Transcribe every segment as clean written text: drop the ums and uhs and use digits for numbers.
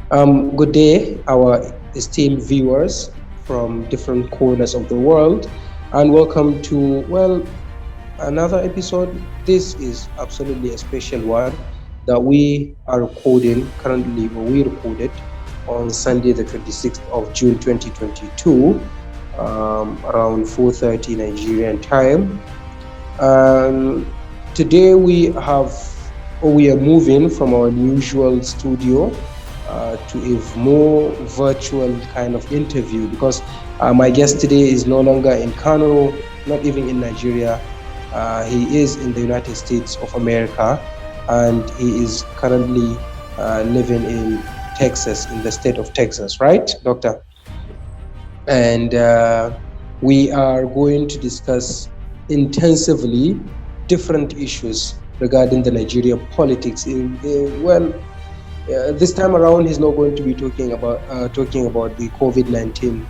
Good day, our esteemed viewers from different corners of the world, and welcome to, another episode. This is absolutely a special one that we are recording currently, or we recorded on Sunday, the 26th of June 2022, around 4:30 Nigerian time. Um, Today we are moving from our usual studio to a more virtual kind of interview because my guest today is no longer in Kano, not even in Nigeria. He is in the United States of America, and he is currently living in Texas, in the state of Texas, right, Doctor? And we are going to discuss intensively different issues regarding the Nigerian politics. This time around, he's not going to be talking about the COVID-19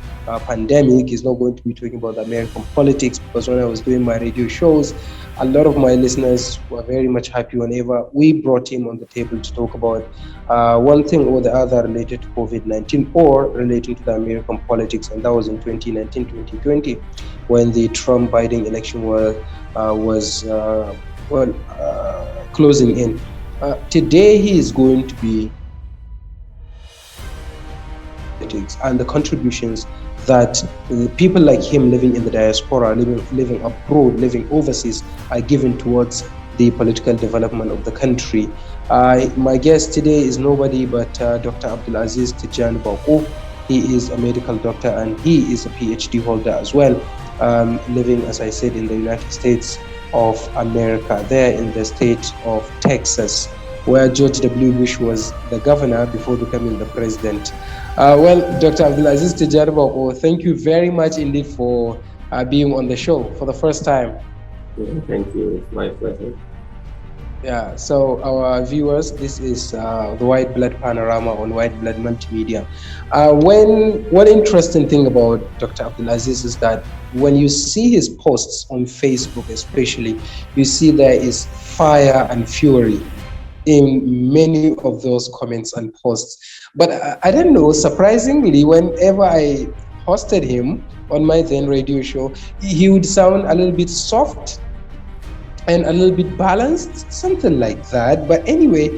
pandemic. He's not going to be talking about the American politics, because when I was doing my radio shows, a lot of my listeners were very much happy whenever we brought him on the table to talk about one thing or the other related to COVID-19 or relating to the American politics. And that was in 2019, 2020, when the Trump-Biden election was closing in. Today, he is going to be politics and the contributions that people like him living in the diaspora, living abroad, living overseas, are giving towards the political development of the country. My guest today is nobody but Dr. Abdulaziz Tijan Bako. He is a medical doctor and he is a PhD holder as well, living, as I said, in the United States of America, there in the state of Texas, where George W. Bush was the governor before becoming the president. Dr. Abdulaziz Tijarbo, thank you very much indeed for being on the show for the first time. Yeah, thank you. It's my pleasure. Yeah, so our viewers, this is the White Blood Panorama on White Blood Multimedia. One interesting thing about Dr. Abdulaziz is that when you see his posts on Facebook especially, you see there is fire and fury in many of those comments and posts. But I don't know, surprisingly, whenever I hosted him on my then radio show, he would sound a little bit soft and a little bit balanced, something like that. But anyway,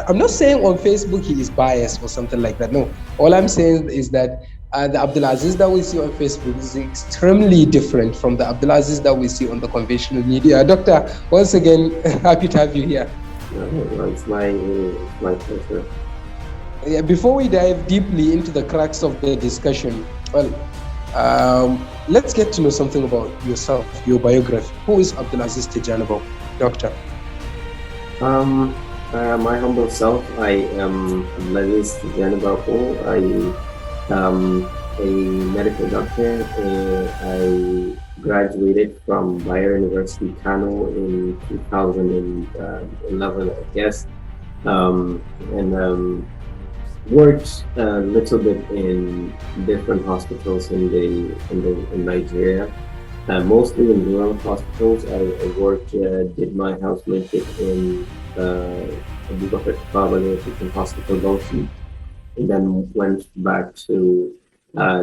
I'm not saying on Facebook he is biased or something like that. No, all I'm saying is that the Abdulaziz that we see on Facebook is extremely different from the Abdulaziz that we see on the conventional media. Doctor, once again, happy to have you here. It's my pleasure. Yeah, before we dive deeply into the cracks of the discussion, let's get to know something about yourself, your biography. Who is Abdulaziz Tijanabo, Doctor? My humble self, I am Abdulaziz Tijanabo. I am a medical doctor. I graduated from Bayer University, Kano in 2011, I guess, and worked a little bit in different hospitals in Nigeria, mostly in rural hospitals. I worked, did my house mentorship in Abubakar Tafawa Teaching Hospital, Bauchi, and then went back to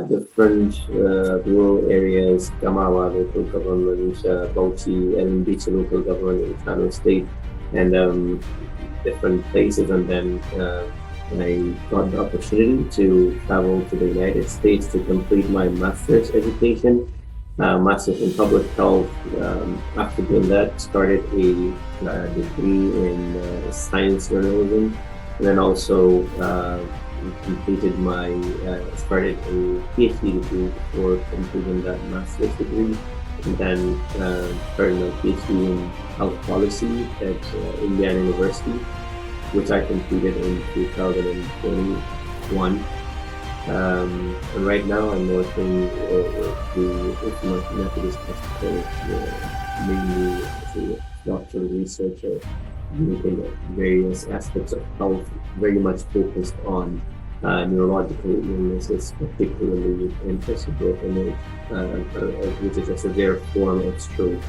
different rural areas, Gamawa local government, Bauchi, and Bichi local government in Kano State, and different places, and then I got the opportunity to travel to the United States to complete my master's education, master's in public health. After doing that, started a degree in science journalism, and then also completed started a PhD degree before completing that master's degree, and then started my PhD in health policy at Indiana University, which I completed in 2021. And right now I'm working with the Methodist Hospital, mainly as a doctoral researcher, looking at various aspects of health, very much focused on neurological illnesses, particularly interested in which is a severe form of stroke.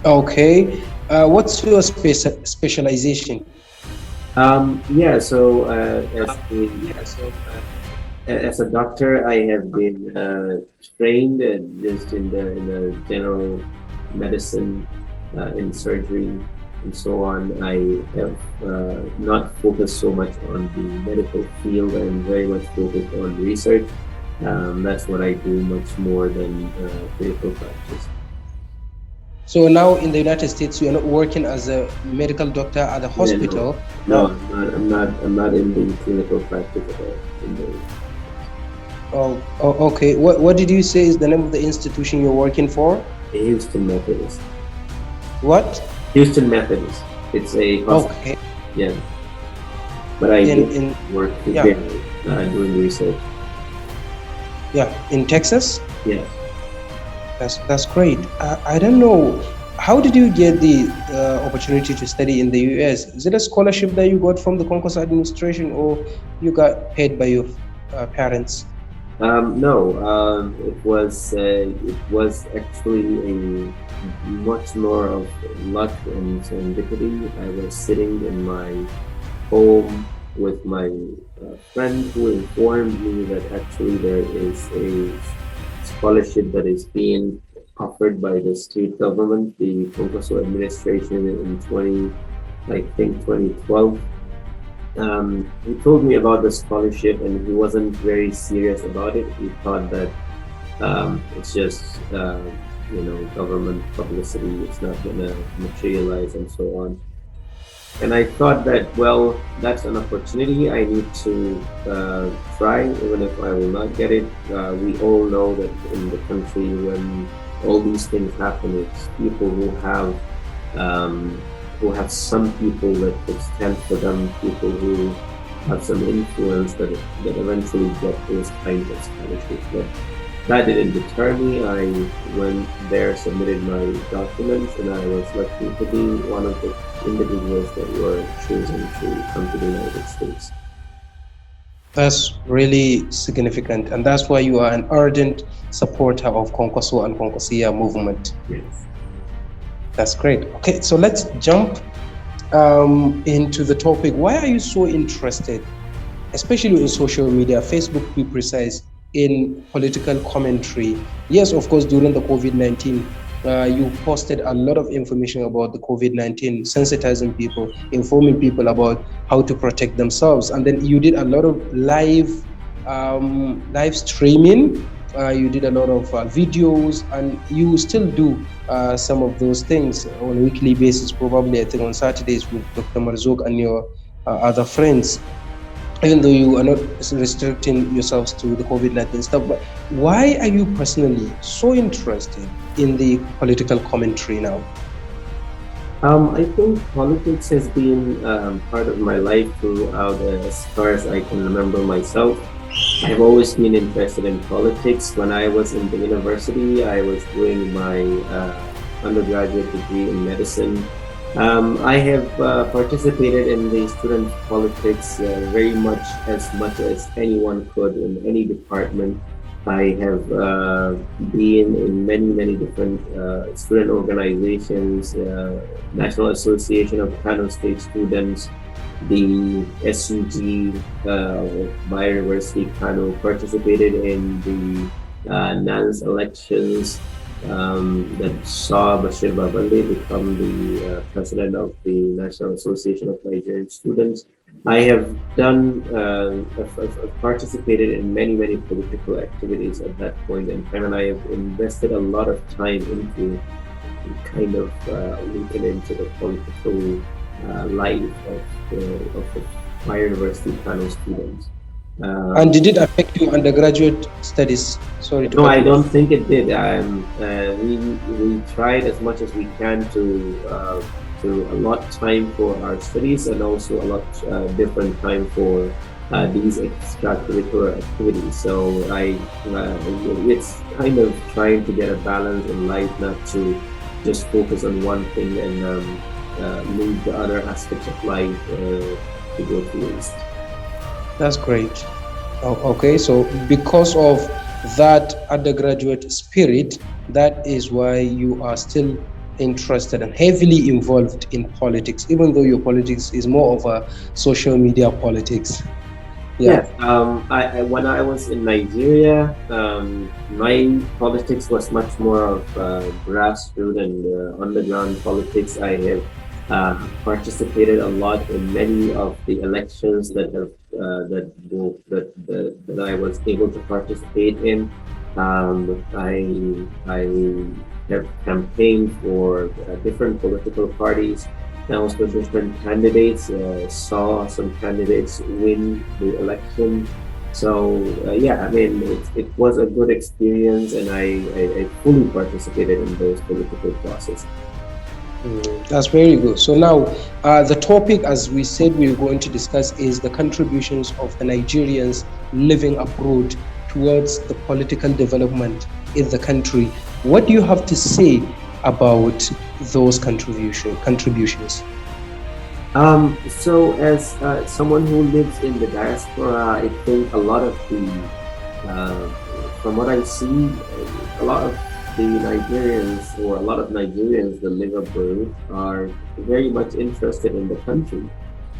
Okay, what's your specialization? Yeah, so as a doctor, I have been trained just in the general medicine, in surgery, and so on. I have not focused so much on the medical field. I'm very much focused on research. That's what I do much more than clinical practice. So now in the United States, you are not working as a medical doctor at the Yeah, no, hospital. no, I'm not in the clinical practice at all. In the Okay. What did you say is the name of the institution you're working for? Houston Methodist. What? Houston Methodist. It's a hospital. Okay. Yeah, but I In do in work yeah, there doing research. yeah, in Texas. Yes. That's great. I don't know. How did you get the opportunity to study in the US? Is it a scholarship that you got from the Concourse administration, or you got paid by your parents? No, it was actually a much more of luck and serendipity. I was sitting in my home with my friend who informed me that actually there is a scholarship that is being offered by the state government, the Concourse administration in 2012. He told me about the scholarship, and he wasn't very serious about it. He thought that it's just government publicity. It's not gonna materialize and so on. And I thought that, well, that's an opportunity. I need to try, even if I will not get it. We all know that in the country, when all these things happen, it's people um, who have some people that could stand for them, people who have some influence that eventually get those kinds of scholarships. But that didn't deter me. I went there, submitted my documents, and I was lucky to be one of the individuals that were chosen to come to the United States. That's really significant, and that's why you are an ardent supporter of Konkoso and Konkosia movement. Yes. That's great. Okay, so let's jump into the topic. Why are you so interested, especially in social media, Facebook to be precise, in political commentary? Yes, of course, during the COVID-19, you posted a lot of information about the COVID-19, sensitizing people, informing people about how to protect themselves. And then you did a lot of live streaming. You did a lot of videos, and you still do some of those things on a weekly basis, probably I think on Saturdays with Dr. Marzouk and your other friends, even though you are not restricting yourselves to the COVID-19 stuff. But why are you personally so interested in the political commentary now? I think politics has been part of my life throughout, as far as I can remember myself. I've always been interested in politics. When I was in the university, I was doing my undergraduate degree in medicine. I have participated in the student politics very much as anyone could in any department. I have been in many different student organizations, National Association of Kano State Students, the SUG, my university Kano, participated in the NANS elections that saw Bashir Babale become the president of the National Association of Nigerian Students. I have done, I've participated in many political activities at that point in time, and I have invested a lot of time into kind of looking into the political life of my university panel students. And did it affect your undergraduate studies? Sorry to No, cut I you don't off. think it did. We tried as much as we can to allot time for our studies, and also allot different time for these extracurricular activities. So it's kind of trying to get a balance in life, not to just focus on one thing and leave the other aspects of life to go to waste. That's great. Okay, so because of that undergraduate spirit, that is why you are still interested and heavily involved in politics, even though your politics is more of a social media politics. Yeah. Yes, when I was in Nigeria, my politics was much more of grassroots and underground politics. I have participated a lot in many of the elections that I was able to participate in. I have campaigned for different political parties and also different candidates. Saw some candidates win the election. So yeah, I mean, it was a good experience, and I fully participated in those political processes. That's very good. So now, the topic, as we said, we're going to discuss is the contributions of the Nigerians living abroad towards the political development in the country. What do you have to say about those contributions? So as someone who lives in the diaspora, I think a lot of uh, from what I see, a lot of the Nigerians or a lot of Nigerians that live abroad are very much interested in the country.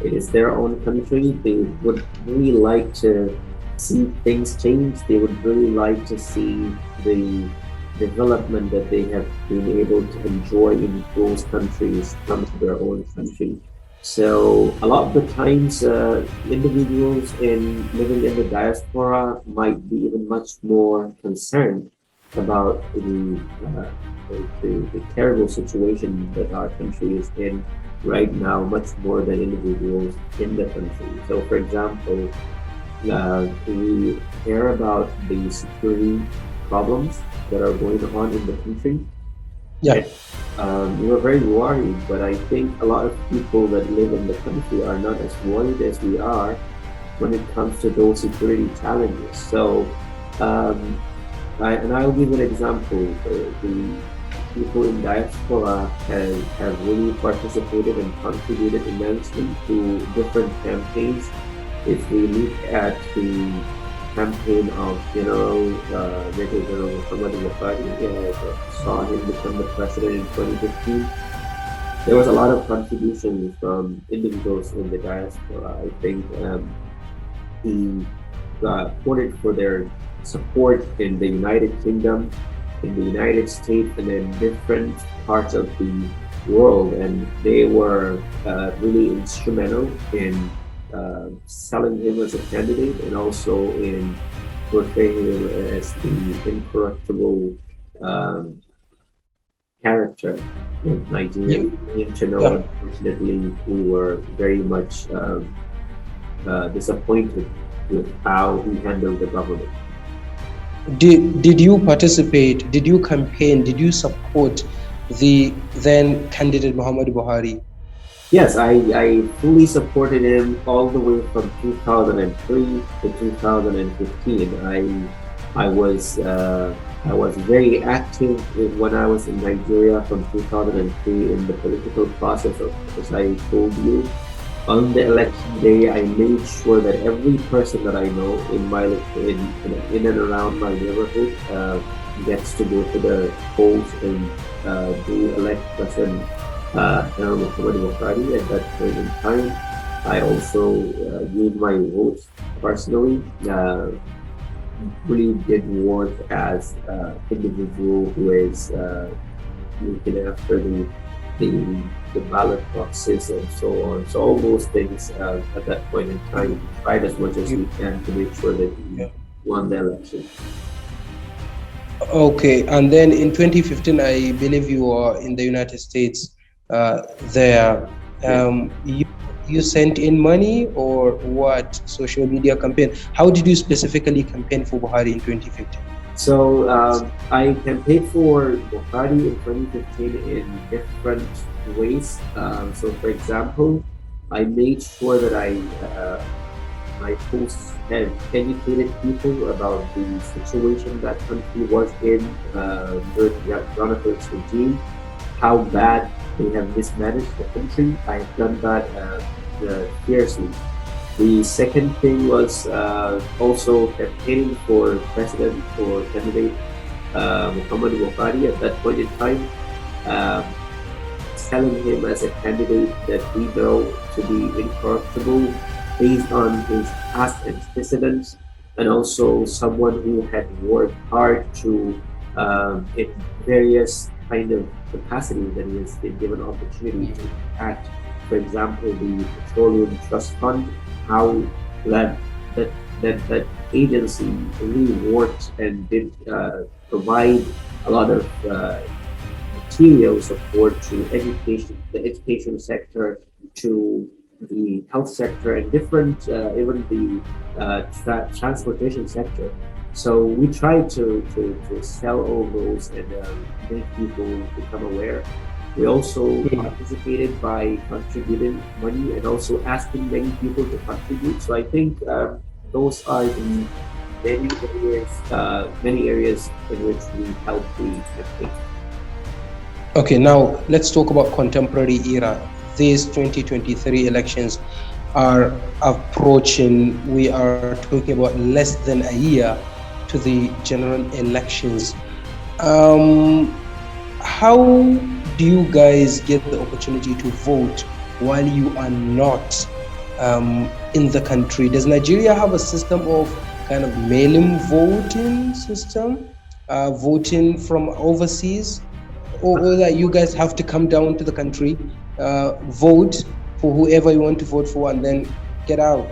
It is their own country. They would really like to see things change. They would really like to see the development that they have been able to enjoy in those countries come to their own country. So a lot of the times, individuals in living in the diaspora might be even much more concerned about the terrible situation that our country is in right now, much more than individuals in the country. So, for example, we hear about the security problems that are going on in the country. Yeah. We were very worried, but I think a lot of people that live in the country are not as worried as we are when it comes to those security challenges. So, and I'll give an example. The people in diaspora have really participated and contributed immensely to different campaigns. If we look at the campaign of Major General Muhammad Buhari, saw him become the president in 2015, there was a lot of contributions from individuals in the diaspora. I think he voted for their support in the United Kingdom, in the United States, and in different parts of the world, and they were really instrumental in selling him as a candidate and also in portraying him as the incorruptible um, character of Nigeria. To know, Yeah. unfortunately, we were very much disappointed with how he handled the government. Did you participate? Did you campaign? Did you support the then candidate Muhammad Buhari? Yes, I fully supported him all the way from 2003 to 2015. I was very active when I was in Nigeria from 2003 in the political process. As I told you, on the election day, I made sure that every person that I know in and around my neighborhood gets to go to the polls and do elect President General Muhammad Buhari at that point in time. I also gave my votes personally. Really did work as an individual who is looking after the ballot boxes and so on. So all those things at that point in time, tried as much as we can to make sure that we won the election. Okay, and then in 2015, I believe you were in the United States. There, you sent in money or what? Social media campaign? How did you specifically campaign for Buhari in 2015? So I campaigned for Buhari in 2015 in different ways. So for example, I made sure that my posts have educated people about the situation that country was in during Jonathan's regime, how bad they have mismanaged the country. I have done that fiercely. The second thing was also campaigning for president or candidate Muhammad Buhari at that point in time. telling him as a candidate that we know to be incorruptible based on his past antecedents, and also someone who had worked hard to in various kind of capacities that he has been given opportunity to act. For example, the Petroleum Trust Fund, how that that that agency really worked and did provide a lot of material support to education, the education sector, to the health sector, and different, even the transportation sector. So we try to sell all those and make people become aware. We also participated by contributing money and also asking many people to contribute. So I think those are the many areas in which we help the campaign. Okay, now let's talk about contemporary era. These 2023 elections are approaching. We are talking about less than a year to the general elections. How do you guys get the opportunity to vote while you are not in the country? Does Nigeria have a system of kind of mail-in voting system, voting from overseas, or that you guys have to come down to the country, vote for whoever you want to vote for, and then get out?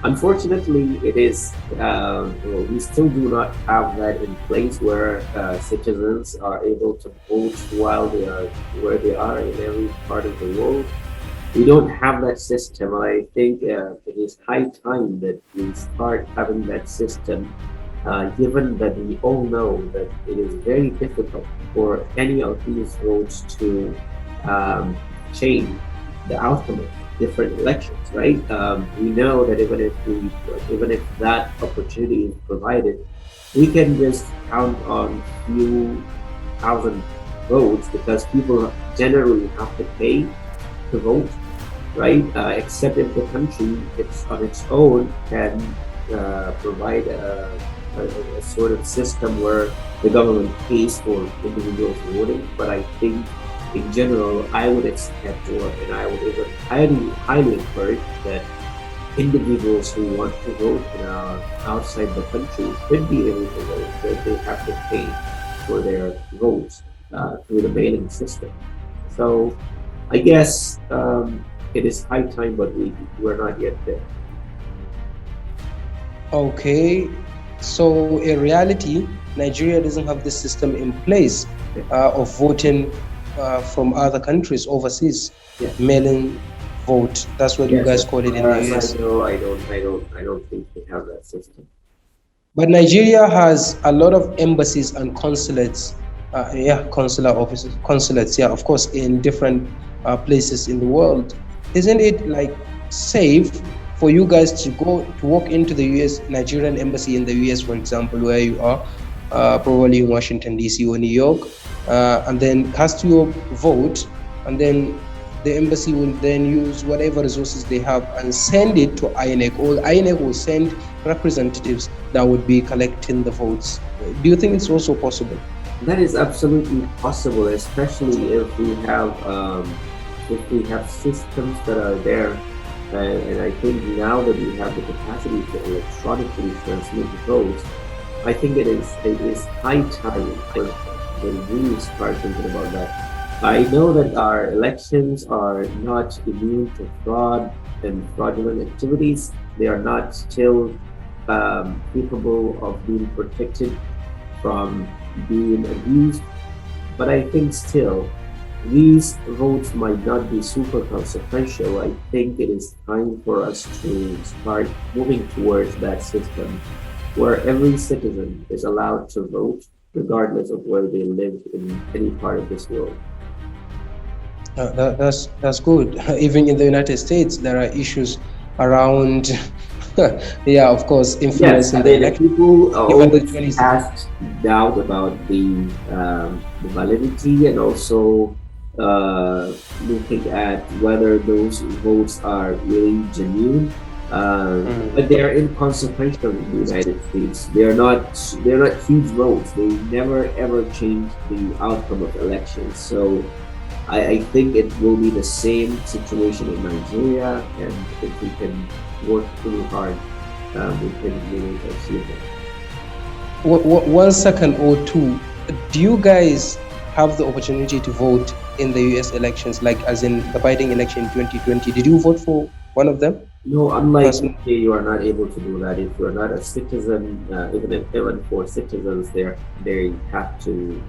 Unfortunately, it is. We still do not have that in place where citizens are able to vote while they are where they are in every part of the world. We don't have that system, and I think it is high time that we start having that system. Given that we all know that it is very difficult for any of these votes to change the outcome of different elections, right? We know that even if that opportunity is provided, we can just count on few thousand votes because people generally have to pay to vote, right? Except if the country, it's on its own, can provide a sort of system where the government pays for individuals voting. But I think in general, I would expect, and I would even highly encourage that individuals who want to vote outside the country should be able to vote, but they have to pay for their votes through the mailing system. So I guess it is high time, but we're not yet there. Okay, so in reality, Nigeria doesn't have this system in place of voting from other countries overseas, mail-in vote. That's what you guys call it in the US. I don't think we have that system. But Nigeria has a lot of embassies and consulates, consular offices, consulates, of course, in different places in the world. Isn't it like safe for you guys to walk into the US, Nigerian embassy in the US, for example, where you are, probably in Washington, D.C. or New York, and then cast your vote, and then the embassy will then use whatever resources they have and send it to INEC, or INEC will send representatives that would be collecting the votes. Do you think it's also possible? That is absolutely possible, especially if we have systems that are there. And I think now that we have the capacity to electronically transmit votes, I think it is high time when we start thinking about that. I know that our elections are not immune to fraud and fraudulent activities. They are not still capable of being protected from being abused. But I think still, these votes might not be super consequential. I think it is time for us to start moving towards that system where every citizen is allowed to vote regardless of where they live in any part of this world. That's good. Even in the United States, there are issues around, of course, influence in the election. People always ask doubt about the validity and also looking at whether those votes are really genuine. But they are inconsequential in the United States. They're not huge votes. They never ever change the outcome of elections. So I think it will be the same situation in Nigeria, and if we can work really hard, we can really achieve it. 1 second or two. Do you guys have the opportunity to vote in the US elections, like as in the Biden election in 2020? Did you vote for one of them? No, unlike Personally? UK, you are not able to do that. If you are not a citizen, even for citizens, they have to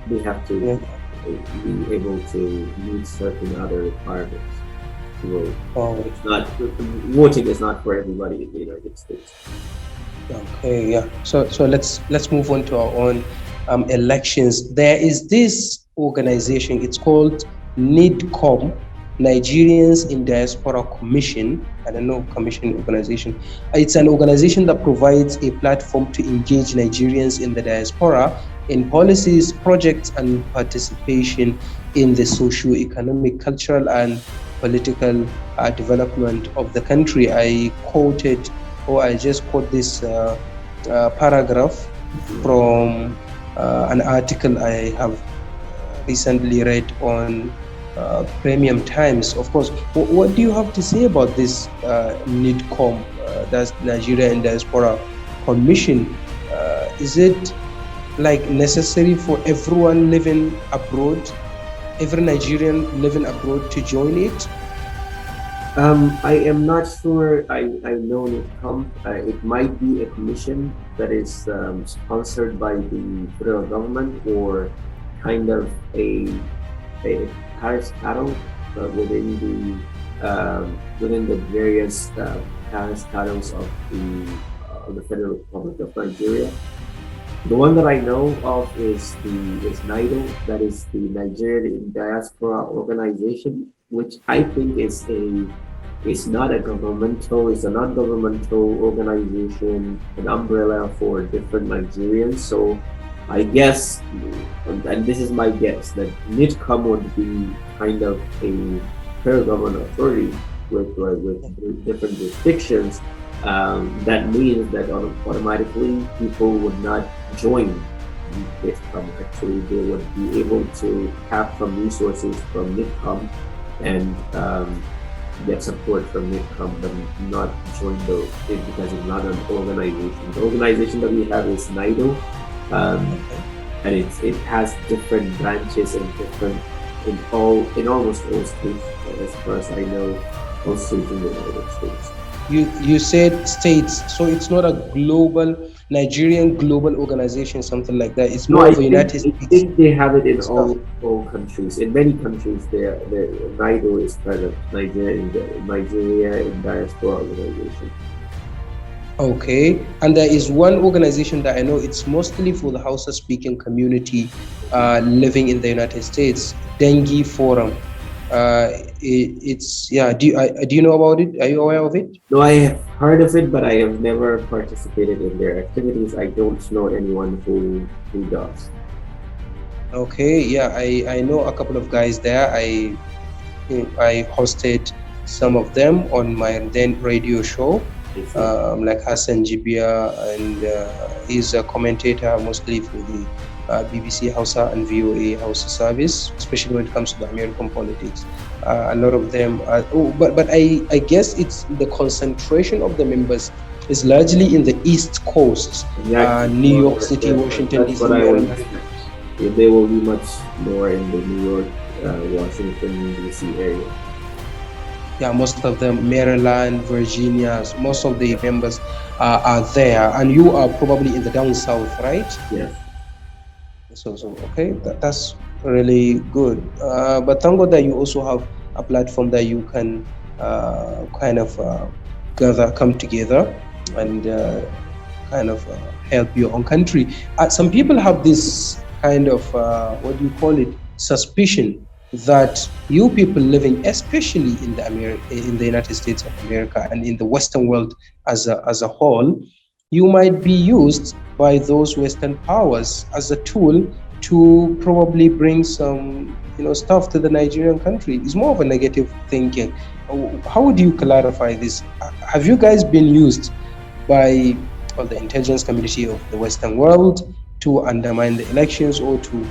they have to Yeah. be able to meet certain other requirements to vote. Oh, It's not voting is not for everybody in the United States. okay, yeah. So let's move on to our own elections. There is this organization. It's called NIDCOM, Nigerians in Diaspora Commission. I don't know, commission organization. It's an organization that provides a platform to engage Nigerians in the diaspora in policies, projects, and participation in the socio-economic, cultural, and political development of the country. I just quote this paragraph from an article I have recently read on Premium Times. Of course, what do you have to say about this NIDCOM, that's Nigeria and Diaspora Commission? Is it like necessary for everyone living abroad, every Nigerian living abroad to join it? I am not sure. I know it might be a commission that is sponsored by the federal government, or kind of a parastatal within the various parastatals of the Federal Republic of Nigeria. The one that I know of is NIDO, that is the Nigerian Diaspora Organization, which I think is a non-governmental organization, an umbrella for different Nigerians. So I guess, and this is my guess, that NIDCOM would be kind of a federal government authority with different jurisdictions. That means that automatically people would not join NIDCOM. Actually, they would be able to tap some resources from NIDCOM and get support from NIDCOM, but not join it because it's not an organization. The organization that we have is NIDO, and it has different branches and in almost all states, as far as I know, all states in the United States. You said states, so it's not a global Nigerian global organization, something like that. It's No, more of a United I States think they have it in stuff. all countries. In many countries, the NIDO is present. Nigeria in Diaspora Organization. Okay, and there is one organization that I know it's mostly for the Hausa speaking community living in the United States, Dengue Forum. It's yeah. Do you know about it? Are you aware of it? No, I have heard of it, but I have never participated in their activities. I don't know anyone who does. Okay, yeah, I know a couple of guys there. I hosted some of them on my then radio show, like Hassan Jibia, and he's a commentator mostly for the BBC Hausa and VOA Hausa service, especially when it comes to the American politics. A lot of them are, but I guess it's the concentration of the members is largely in the East Coast, New York City, Washington DC, Maryland. They will be much more in the New York, Washington DC area. Yeah, most of them, Maryland, Virginia, most of the members are there, and you are probably in the down south, right? Yes. So okay, that's really good. But thank God that you also have a platform that you can kind of come together and kind of help your own country. Some people have this kind of what do you call it, suspicion that you people living, especially in the United States of America and in the Western world as a whole, you might be used by those Western powers as a tool to probably bring some stuff to the Nigerian country. It's more of a negative thinking. How would you clarify this? Have you guys been used by the intelligence community of the Western world to undermine the elections or to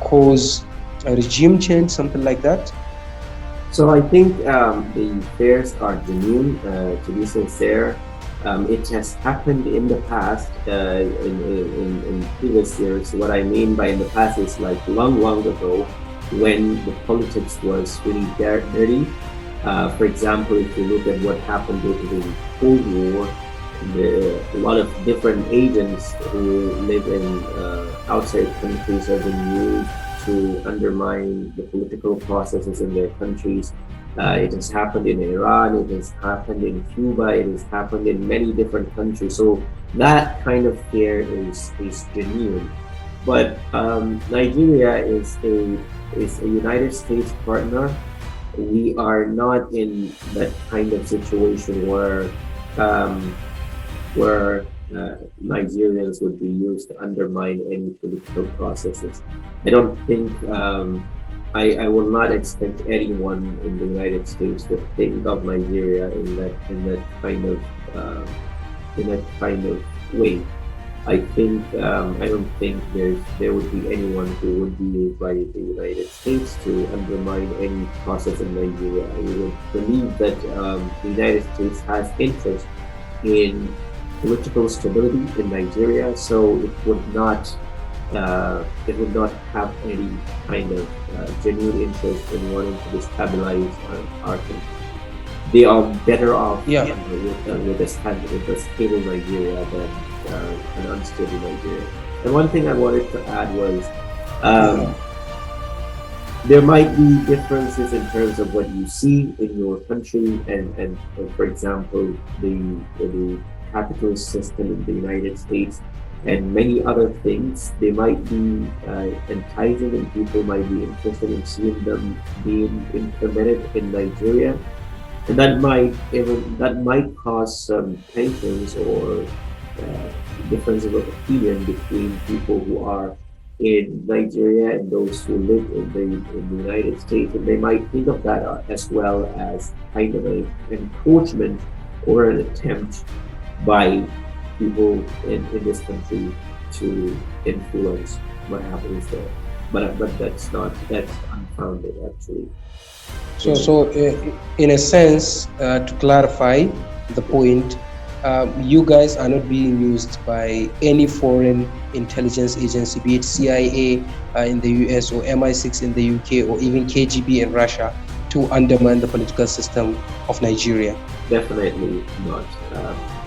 cause a regime change, something like that? So I think the fears are genuine. To be sincere, it has happened in the past, in previous years. What I mean by in the past is like long, long ago, when the politics was really dirty. For example, if you look at what happened during the Cold War, a lot of different agents who live in outside countries have been used to undermine the political processes in their countries. It has happened in Iran, it has happened in Cuba, it has happened in many different countries. So that kind of fear is genuine. But Nigeria is a United States partner. We are not in that kind of situation um, where Nigerians would be used to undermine any political processes. I don't think I will not expect anyone in the United States to think of Nigeria uh, in that kind of way. I don't think there would be anyone who would be used by the United States to undermine any process in Nigeria. I would believe that the United States has interest in political stability in Nigeria, so it would not have any kind of genuine interest in wanting to destabilize our country. They are better off Yeah. with a stable Nigeria than an unstable Nigeria. And one thing I wanted to add was um, there might be differences in terms of what you see in your country, and for example, the capitalist system in the United States and many other things. They might be enticing, and people might be interested in seeing them being implemented in Nigeria, and that might cause some tensions or differences of opinion between people who are in Nigeria and those who live in the United States, and they might think of that as well as kind of an encroachment or an attempt by people in this country to influence what happens there. But that's unfounded actually. In a sense, to clarify the point, you guys are not being used by any foreign intelligence agency, be it CIA in the US or MI6 in the UK or even KGB in Russia, to undermine the political system of Nigeria. Definitely not.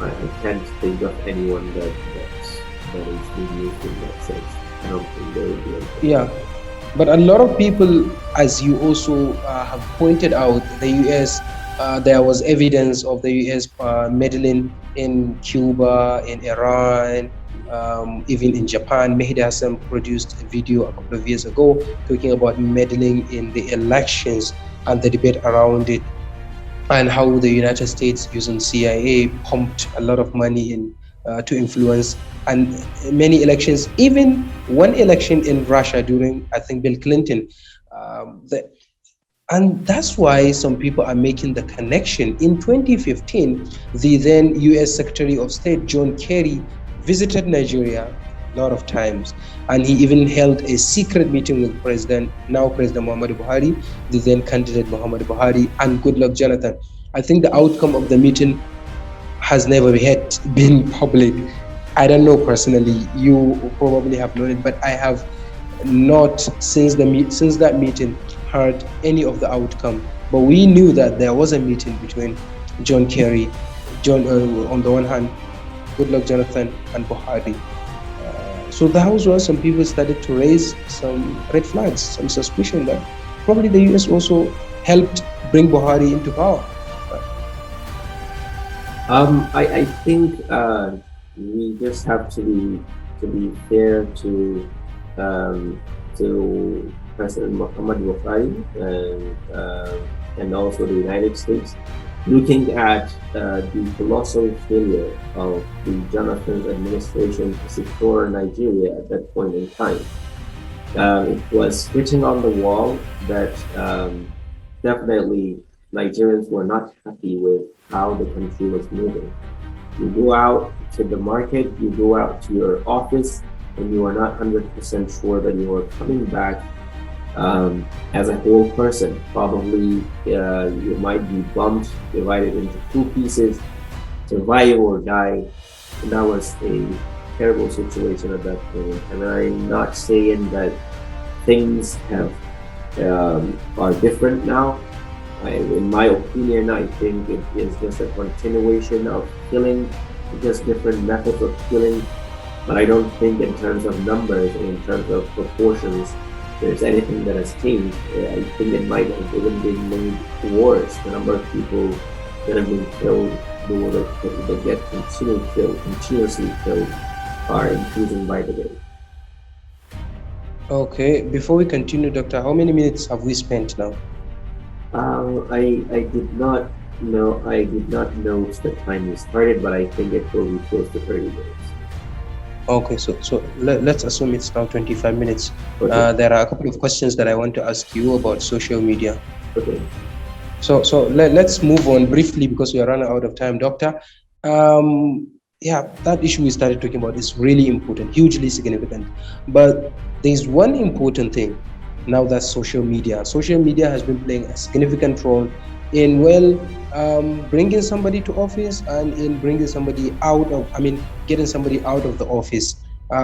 I can't think of anyone that is being used in that sense. I don't think there will be anything. Yeah, but a lot of people, as you also have pointed out, the US, there was evidence of the US meddling in Cuba, in Iran, even in Japan. Mehdi Hassan produced a video a couple of years ago talking about meddling in the elections and the debate around it, and how the United States, using CIA, pumped a lot of money in to influence and many elections, even one election in Russia during, I think, Bill Clinton. The, and that's why some people are making the connection. In 2015, the then US Secretary of State, John Kerry, visited Nigeria a lot of times, and he even held a secret meeting with now President Muhammadu Buhari, the then candidate Muhammadu Buhari, and Goodluck Jonathan. I think the outcome of the meeting has never yet been public. I don't know personally. You probably have known it, but I have not since that meeting heard any of the outcome. But we knew that there was a meeting between John Kerry, on the one hand, Goodluck Jonathan, and Buhari. So that was where some people started to raise some red flags, some suspicion that probably the US also helped bring Buhari into power. I think we just have to be fair to President Muhammad Buhari and also the United States. Looking at the colossal failure of the Jonathan administration to secure Nigeria at that point in time, it was written on the wall that definitely Nigerians were not happy with how the country was moving. You go out to the market, you go out to your office, and you are not 100% sure that you are coming back as a whole person. Probably you might be bumped, divided into two pieces, survive or die. And that was a terrible situation at that point. And I'm not saying that things have are different now. In my opinion, I think it is just a continuation of killing, just different methods of killing. But I don't think in terms of numbers and in terms of proportions, there's anything that has changed. I think it might have even been made worse. The number of people that have been killed, the number of people that get continuously killed, are increasing by the day. Okay, before we continue, Doctor, how many minutes have we spent now? I did not know. I did not note the time we started, but I think it will be close to 30 minutes. Okay, so let's assume it's now 25 minutes. Okay. There are a couple of questions that I want to ask you about social media. Okay. So let's move on briefly because we are running out of time, Doctor. Yeah, that issue we started talking about is really important, hugely significant. But there's one important thing now, that's social media. Social media has been playing a significant role in, bringing somebody to office and in bringing somebody out of, getting somebody out of the office.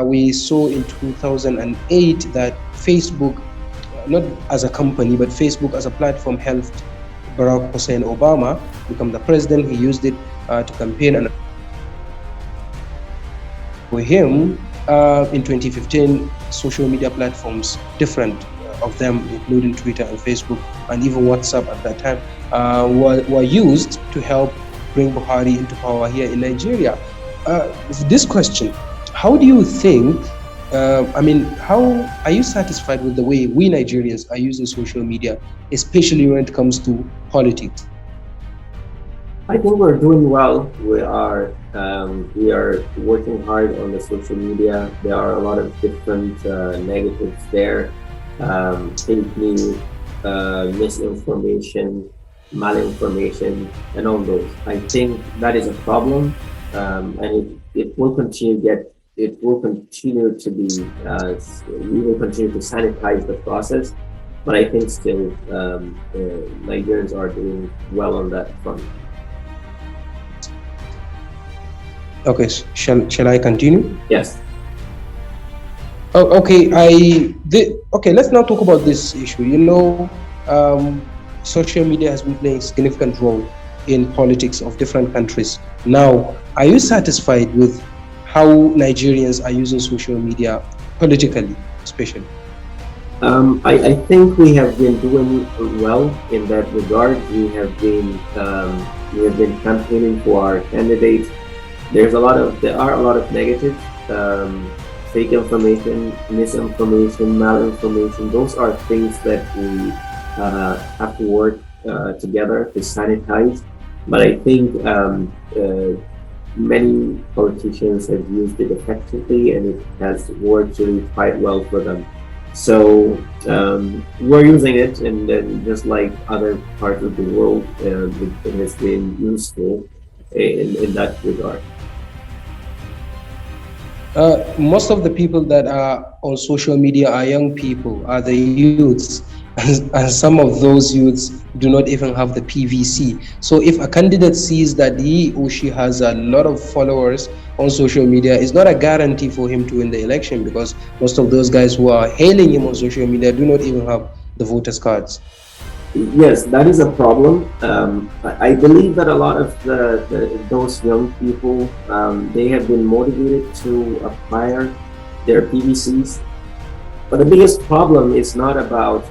We saw in 2008 that Facebook, not as a company, but Facebook as a platform, helped Barack Hussein Obama become the president. He used it to campaign, and for him, in 2015, social media platforms, different of them, including Twitter and Facebook and even WhatsApp at that time, were used to help bring Buhari into power here in Nigeria. This question, how do you think, how are you satisfied with the way we Nigerians are using social media, especially when it comes to politics? I think we're doing well. We are working hard on the social media. There are a lot of different negatives there. Fake news, misinformation, malinformation, and all those. I think that is a problem, and it will continue it will continue to be. We will continue to sanitize the process, but I think still Nigerians are doing well on that front. Okay, shall I continue? Yes. Oh, okay. Okay. Let's now talk about this issue. Social media has been playing a significant role in politics of different countries. Now, are you satisfied with how Nigerians are using social media politically, especially? I think we have been doing well in that regard. We have been campaigning for our candidates. There are a lot of negatives. Fake information, misinformation, malinformation. Those are things that we have to work together to sanitize. But I think many politicians have used it effectively, and it has worked really quite well for them. So we're using it, and then just like other parts of the world, it has been useful in that regard. Most of the people that are on social media are young people, are the youths, and some of those youths do not even have the PVC. So if a candidate sees that he or she has a lot of followers on social media, it's not a guarantee for him to win the election, because most of those guys who are hailing him on social media do not even have the voters' cards. Yes, that is a problem. I believe that a lot of those young people, they have been motivated to acquire their PVCs. But the biggest problem is not about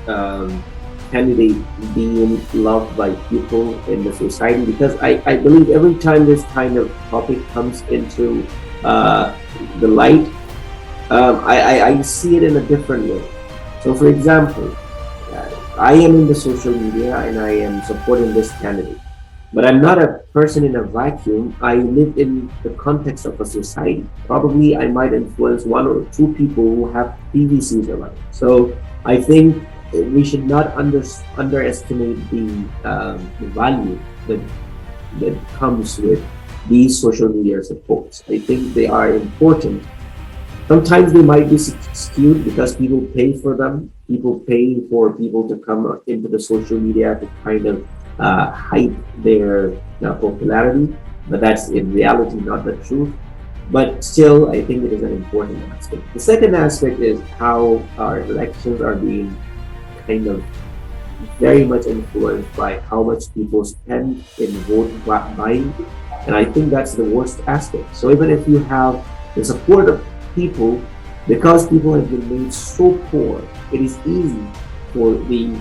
candidate being loved by people in the society, because I believe every time this kind of topic comes into the light, I see it in a different way. So, for example, I am in the social media and I am supporting this candidate, but I'm not a person in a vacuum. I live in the context of a society. Probably I might influence one or two people who have PVCs around. So I think we should not underestimate the value that comes with these social media supports. I think they are important, Sometimes they might be skewed because people pay for them. People pay for people to come into the social media to kind of hype their popularity, but that's in reality not the truth. But still, I think it is an important aspect. The second aspect is how our elections are being kind of very much influenced by how much people spend in vote buying. And I think that's the worst aspect. So even if you have the support of people, because people have been made so poor, it is easy for the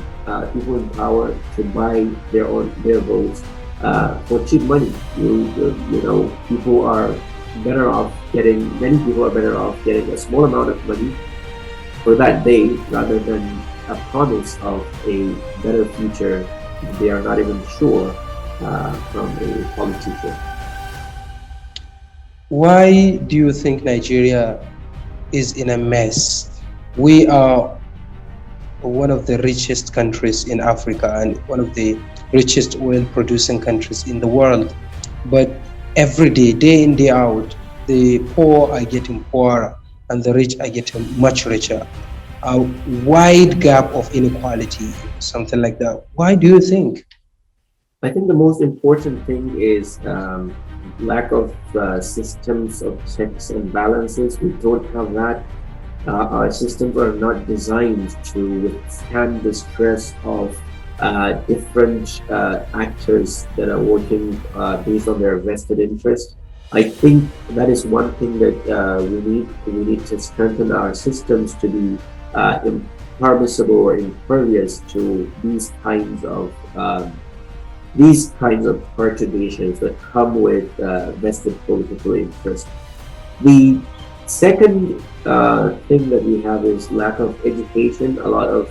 people in power to buy their votes for cheap money. You know, people are better off getting. Many people are better off getting a small amount of money for that day rather than a promise of a better future they are not even sure from a politician. Why do you think Nigeria is in a mess? We are one of the richest countries in Africa and one of the richest oil producing countries in the world. But every day, day in, day out, the poor are getting poorer and the rich are getting much richer. A wide gap of inequality, something like that. Why do you think? I think the most important thing is lack of systems of checks and balances. We don't have that. Our systems are not designed to withstand the stress of different actors that are working based on their vested interest. I think that is one thing that we need. We need to strengthen our systems to be impermissible or impervious to these kinds of perturbations that come with vested political interest. The second thing that we have is lack of education. A lot of,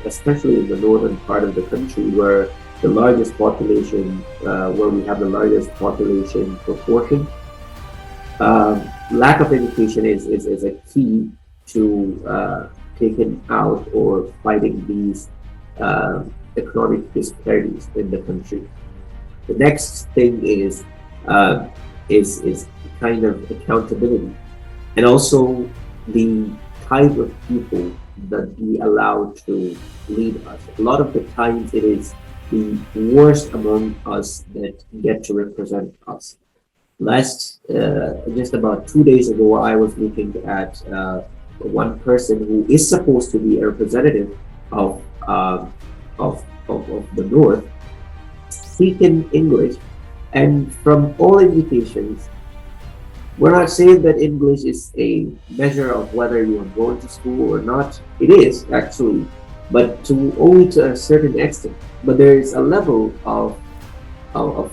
especially in the northern part of the country, where the largest population, where we have the largest population proportion, lack of education is a key to taking out or fighting these economic disparities in the country. The next thing is kind of accountability, and also the type of people that we allow to lead us. A lot of the times, it is the worst among us that get to represent us. Just about 2 days ago, I was looking at one person who is supposed to be a representative of of the North, speaking English, and from all indications, we're not saying that English is a measure of whether you are going to school or not. It is actually, but to only to a certain extent. But there is a level of how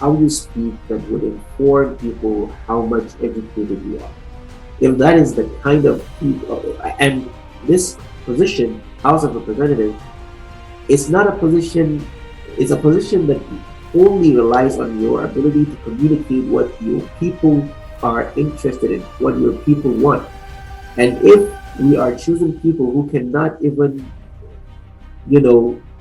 you speak that would inform people how much educated you are. If that is the kind of people, and this position, House of Representatives, it's not a position, it's a position that only relies on your ability to communicate what your people are interested in, what your people want. And if we are choosing people who cannot even,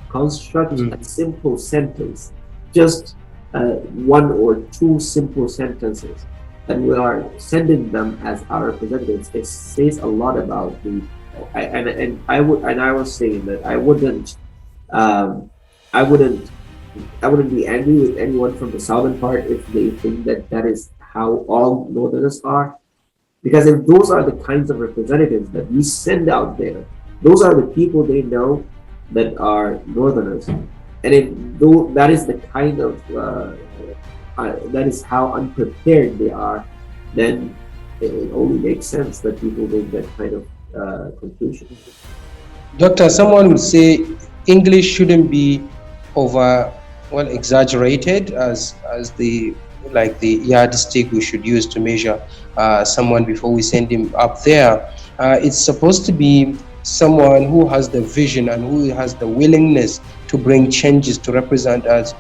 construct a simple sentence, just one or two simple sentences, and we are sending them as our representatives, it says a lot about the. I was saying that um, I wouldn't I wouldn't be angry with anyone from the southern part if they think that that is how all northerners are. Because if those are the kinds of representatives that we send out there, those are the people they know that are northerners. And if though that is the kind of that is how unprepared they are, then it only makes sense that people make that kind of conclusion. Doctor, someone would say English shouldn't be over exaggerated as the like the yardstick we should use to measure someone before we send him up there. It's supposed to be someone who has the vision and who has the willingness to bring changes to represent us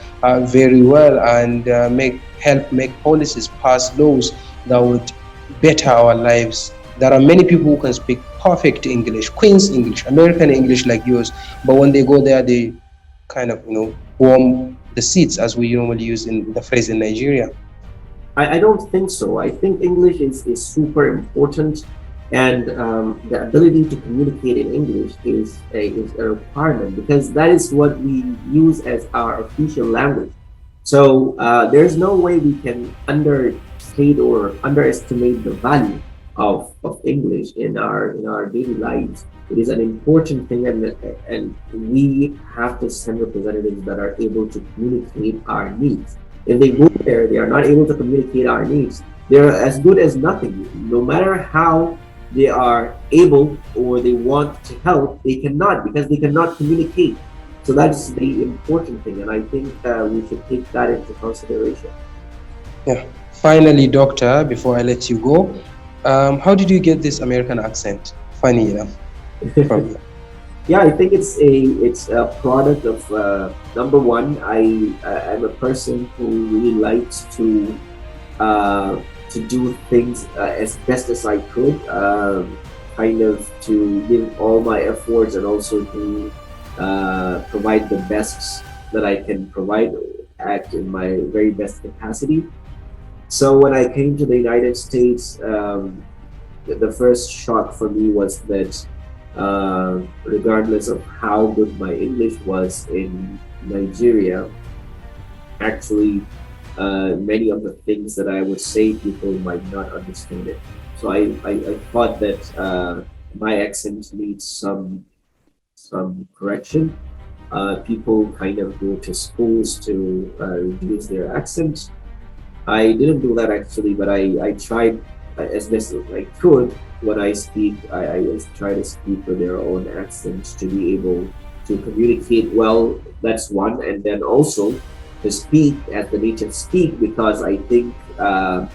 very well and help make policies, pass laws that would better our lives. There are many people who can speak perfect English, Queen's English, American English like yours, but when they go there, they kind of warm the seats, as we normally use in the phrase in Nigeria. I don't think so. I think English is super important, and the ability to communicate in English is a requirement because that is what we use as our official language. So there's no way we can understate or underestimate the value of English in our daily lives. It is an important thing, and we have to send representatives that are able to communicate our needs. If they go there, they are not able to communicate our needs. They're as good as nothing. No matter how they are able or they want to help, they cannot because they cannot communicate. So that's the important thing, and I think we should take that into consideration. Yeah. Finally, doctor, before I let you go, how did you get this American accent? Funny enough, from you. Yeah, I think it's a product of number one. I'm a person who really likes to do things as best as I could, kind of to give all my efforts and also to provide the best that I can provide, act in my very best capacity. So when I came to the United States, the first shock for me was that regardless of how good my English was in Nigeria, actually many of the things that I would say people might not understand it. So I thought that my accent needs some correction. People kind of go to schools to reduce their accent. I didn't do that actually, but I tried as best as I could. When I speak, I always try to speak with their own accents to be able to communicate well. That's one, and then also to speak as the native speak because I think there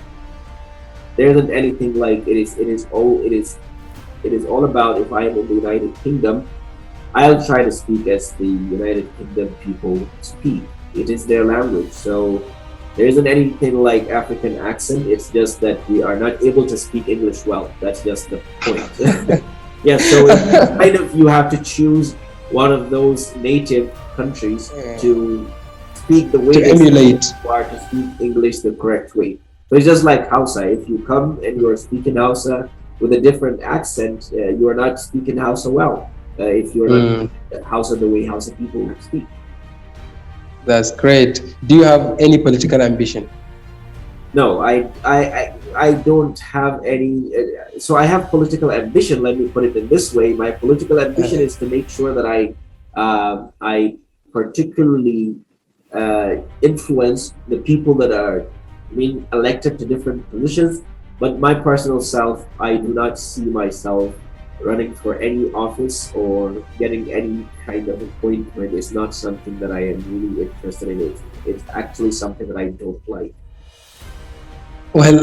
isn't anything like it is. It is all about if I am in the United Kingdom, I'll try to speak as the United Kingdom people speak. It is their language, so there isn't anything like African accent. It's just that we are not able to speak English well. That's just the point. Yeah, so it's kind of you have to choose one of those native countries to speak the way To they emulate. are to speak English the correct way. So it's just like Hausa. If you come and you're speaking Hausa with a different accent, you are not speaking Hausa well. If you're not Mm, Hausa the way Hausa people speak. that's great. Do you have any political ambition? No, I don't have any. So I have political ambition. Let me put it in this way: my political ambition is to make sure that I particularly influence the people that are being elected to different positions. But my personal self, I do not see myself running for any office or getting any kind of appointment. Is not something that I am really interested in. It's actually something that I don't like. Well,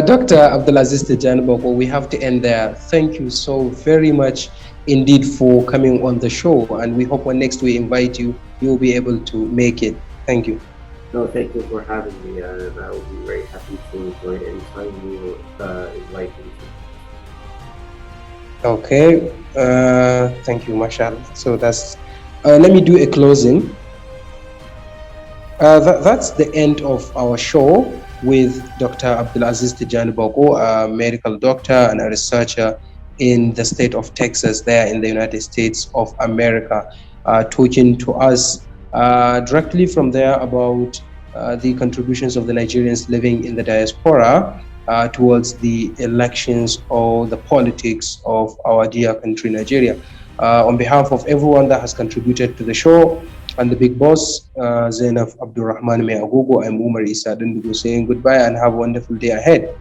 Dr. Abdulaziz Tijani Boko, we have to end there. Thank you so very much indeed for coming on the show, and we hope when next we invite you, you'll be able to make it. Thank you. No, thank you for having me, and I will be very happy to join anytime you invite me. Okay. Thank you, mashallah. So that's. Let me do a closing. That's the end of our show with Dr. Abdulaziz Tijani Boko, a medical doctor and a researcher in the state of Texas, there in the United States of America, talking to us directly from there about the contributions of the Nigerians living in the diaspora towards the elections or the politics of our dear country, Nigeria. On behalf of everyone that has contributed to the show, and the big boss, Zainab Abdurrahman Meagogo, I'm Umar Isa Dundugu saying goodbye and have a wonderful day ahead.